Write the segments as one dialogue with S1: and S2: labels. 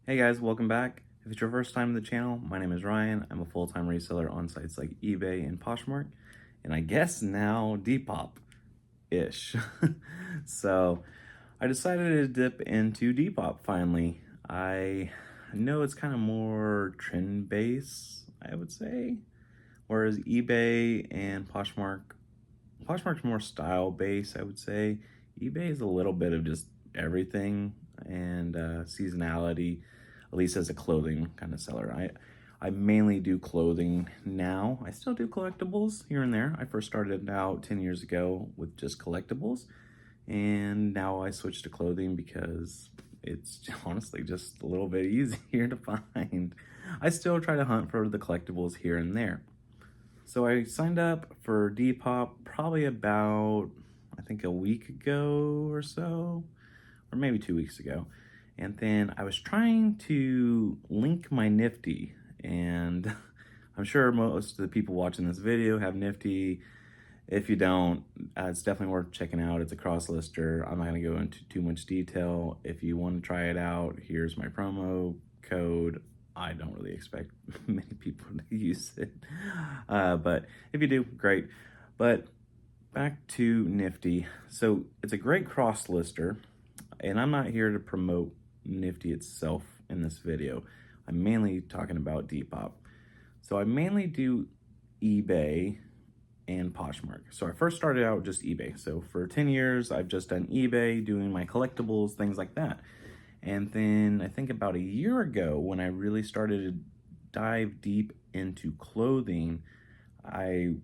S1: Hey guys, welcome back. If it's your first time on the channel, my name is Ryan. I'm a full-time reseller on sites like eBay and Poshmark, and I guess now Depop-ish. So I decided to dip into Depop finally. I know it's kind of more trend-based, I would say, whereas eBay and Poshmark's more style-based, I would say. eBay is a little bit of just everything and seasonality, at least as a clothing kind of seller. I mainly do clothing now. I still do collectibles here and there. I first started out 10 years ago with just collectibles, and now I switched to clothing because it's honestly just a little bit easier to find. I still try to hunt for the collectibles here and there. So I signed up for Depop probably about, I think a week ago or so, or maybe 2 weeks ago. And then I was trying to link my Nifty, and I'm sure most of the people watching this video have Nifty. If you don't, it's definitely worth checking out. It's a cross lister. I'm not gonna go into too much detail. If you want to try it out, here's my promo code. I don't really expect many people to use it, but if you do, great. But back to Nifty. So it's a great cross lister, and I'm not here to promote Nifty itself in this video. I'm mainly talking about Depop. So I mainly do eBay and Poshmark. So I first started out just eBay. So for 10 years, I've just done eBay, doing my collectibles, things like that. And then I think about a year ago, when I really started to dive deep into clothing, I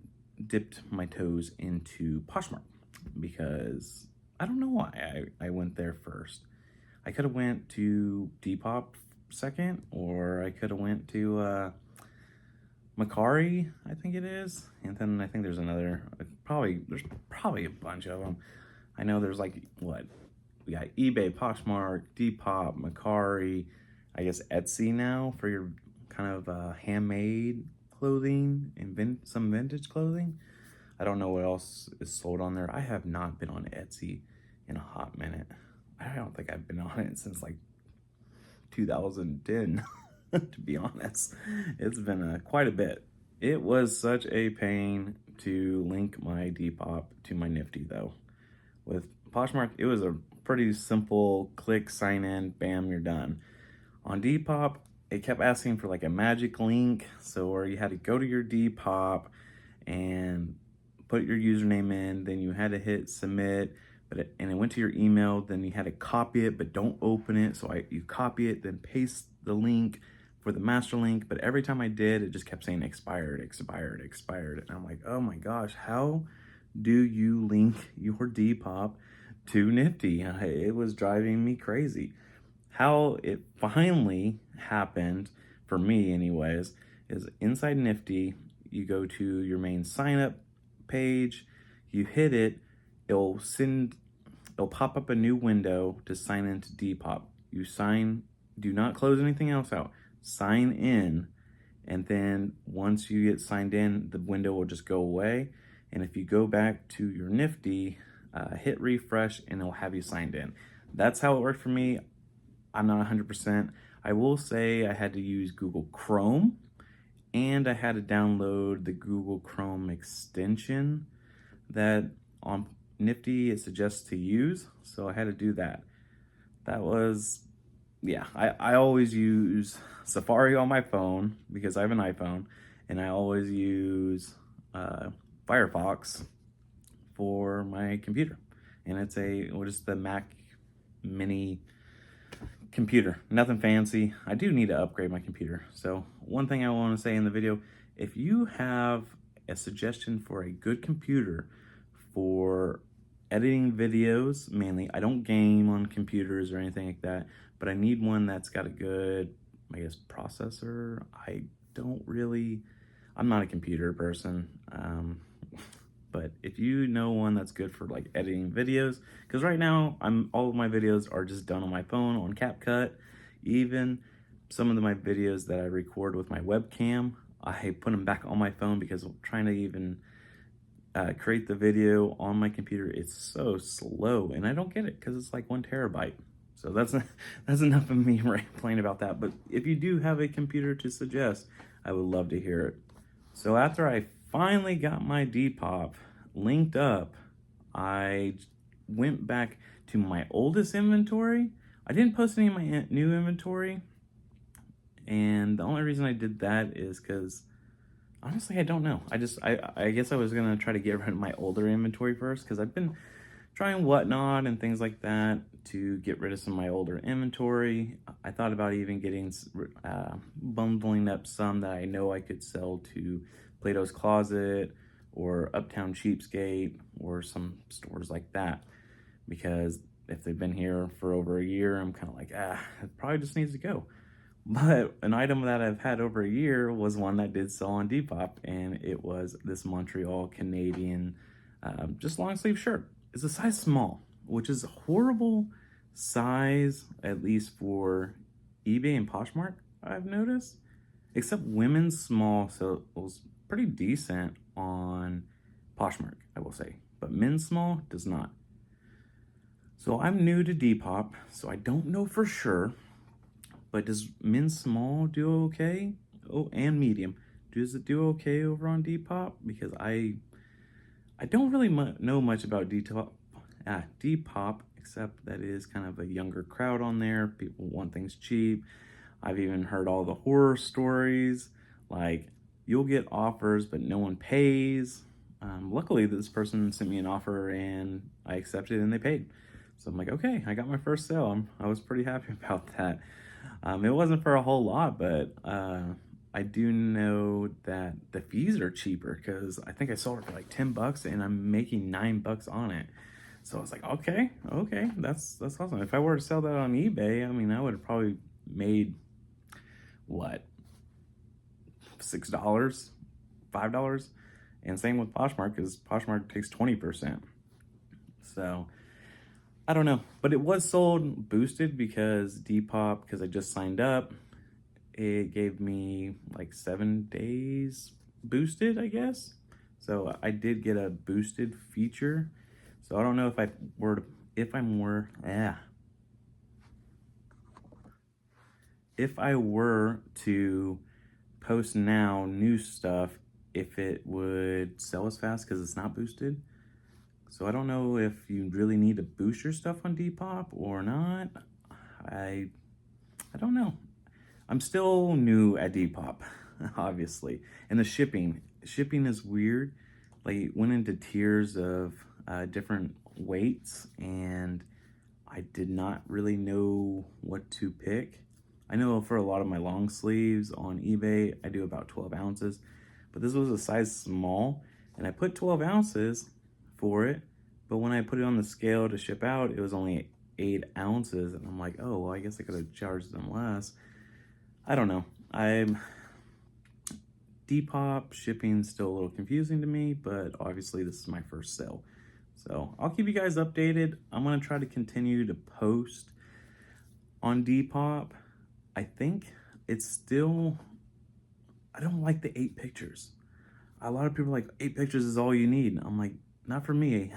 S1: dipped my toes into Poshmark because I don't know why I went there first. I could have went to Depop second, or I could have went to Macari, I think it is. And then I think there's another, there's probably a bunch of them. I know there's like, what? We got eBay, Poshmark, Depop, Macari, I guess Etsy now for your kind of handmade clothing and some vintage clothing. I don't know what else is sold on there. I have not been on Etsy in a hot minute. I don't think I've been on it since like 2010, to be honest. It's been quite a bit. It was such a pain to link my Depop to my Nifty though. With Poshmark, it was a pretty simple click, sign in, bam, you're done. On Depop, it kept asking for like a magic link, so where you had to go to your Depop and put your username in, then you had to hit submit, and it went to your email, then you had to copy it, but don't open it. So you copy it, then paste the link for the master link, but every time I did, it just kept saying expired, expired, expired. And I'm like, oh my gosh, how do you link your Depop to Nifty? It was driving me crazy. How it finally happened, for me anyways, is inside Nifty, you go to your main sign up page, you hit it, it'll pop up a new window to sign into Depop. You do not close anything else out. Sign in, and then once you get signed in, the window will just go away. And if you go back to your Nifty, hit refresh, and it'll have you signed in. That's how it worked for me. I'm not 100%. I will say I had to use Google Chrome, and I had to download the Google Chrome extension that on Nifty it suggests to use, so I had to do that. That was, yeah, I always use Safari on my phone because I have an iPhone, and I always use Firefox for my computer. And it's what is the Mac Mini computer, nothing fancy. I do need to upgrade my computer. So one thing I want to say in the video, if you have a suggestion for a good computer for editing videos, mainly, I don't game on computers or anything like that, but I need one that's got a good, I guess, processor. I'm not a computer person, but if you know one that's good for like editing videos, because right now all of my videos are just done on my phone on CapCut. Even some of my videos that I record with my webcam, I put them back on my phone because I'm trying to even create the video on my computer. It's so slow, and I don't get it because it's like 1 terabyte. So that's enough of me rambling about that. But if you do have a computer to suggest, I would love to hear it. So after I finally got my Depop linked up, I went back to my oldest inventory. I didn't post any of my new inventory. And the only reason I did that is because honestly, I don't know. I guess I was gonna try to get rid of my older inventory first because I've been trying Whatnot and things like that to get rid of some of my older inventory. I thought about even getting bundling up some that I know I could sell to Plato's Closet or Uptown Cheapskate or some stores like that, because if they've been here for over a year, I'm kind of like, it probably just needs to go. But an item that I've had over a year was one that did sell on Depop, and it was this Montreal Canadian just long sleeve shirt. It's a size small, which is a horrible size, at least for eBay and Poshmark, I've noticed. Except women's small, so it was pretty decent on Poshmark, I will say. But men's small does not. So I'm new to Depop, so I don't know for sure. But does men's small do okay? Oh, and medium. Does it do okay over on Depop? Because I don't really know much about Depop, except that it is kind of a younger crowd on there. People want things cheap. I've even heard all the horror stories, like you'll get offers, but no one pays. Luckily, this person sent me an offer and I accepted and they paid. So I'm like, okay, I got my first sale. I was pretty happy about that. It wasn't for a whole lot, but I do know that the fees are cheaper because I think I sold it for like $10 and I'm making $9 on it. So I was like, okay, that's awesome. If I were to sell that on eBay, I mean, I would have probably made what, $6, $5, and same with Poshmark because Poshmark takes 20%. So I don't know, but it was sold boosted because Depop, because I just signed up, it gave me like 7 days boosted, I guess. So I did get a boosted feature. So I don't know if if I were to post now new stuff, if it would sell as fast because it's not boosted. So I don't know if you really need to boost your stuff on Depop or not. I don't know. I'm still new at Depop, obviously. And the shipping is weird. Like it went into tiers of different weights and I did not really know what to pick. I know for a lot of my long sleeves on eBay, I do about 12 ounces, but this was a size small and I put 12 ounces for it, but when I put it on the scale to ship out, it was only 8 ounces, and I'm like, oh, well, I guess I could have charged them less. I don't know. Depop shipping's still a little confusing to me, but obviously this is my first sale. So I'll keep you guys updated. I'm gonna try to continue to post on Depop. I think it's still, I don't like the 8 pictures. A lot of people are like, 8 pictures is all you need. I'm like, not for me.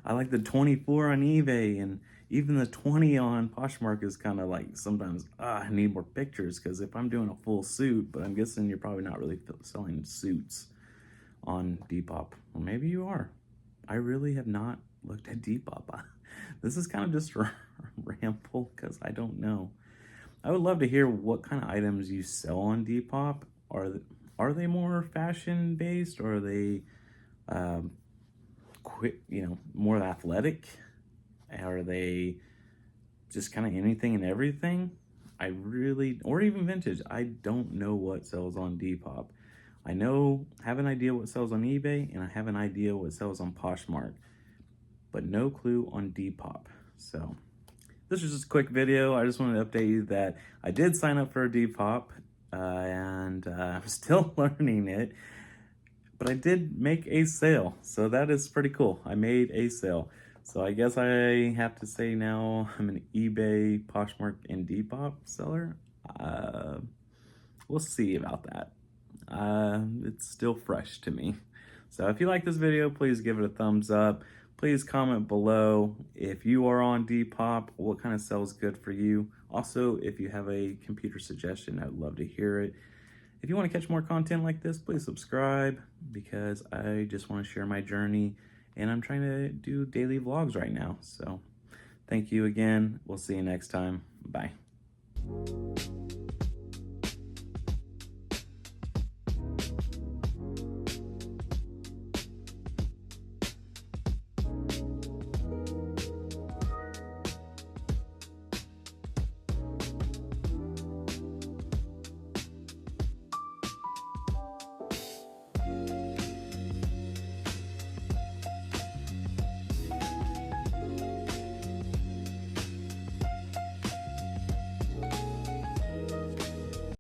S1: I like the 24 on eBay, and even the 20 on Poshmark is kind of like sometimes, I need more pictures because if I'm doing a full suit, but I'm guessing you're probably not really selling suits on Depop. Or maybe you are. I really have not looked at Depop. This is kind of just a ramble because I don't know. I would love to hear what kind of items you sell on Depop. Are they more fashion based, or are they more athletic? Are they just kind of anything and everything? Or even vintage. I don't know what sells on Depop. I have an idea what sells on eBay, and I have an idea what sells on Poshmark, but no clue on Depop. So this was just a quick video. I just wanted to update you that I did sign up for a Depop, and I'm still learning it, but I did make a sale. So that is pretty cool. I made a sale. So I guess I have to say now I'm an eBay, Poshmark, and Depop seller. We'll see about that. It's still fresh to me. So if you like this video, please give it a thumbs up. Please comment below if you are on Depop, what kind of sells good for you. Also, if you have a computer suggestion, I'd love to hear it. If you want to catch more content like this, please subscribe, because I just want to share my journey, and I'm trying to do daily vlogs right now. So thank you again. We'll see you next time. Bye.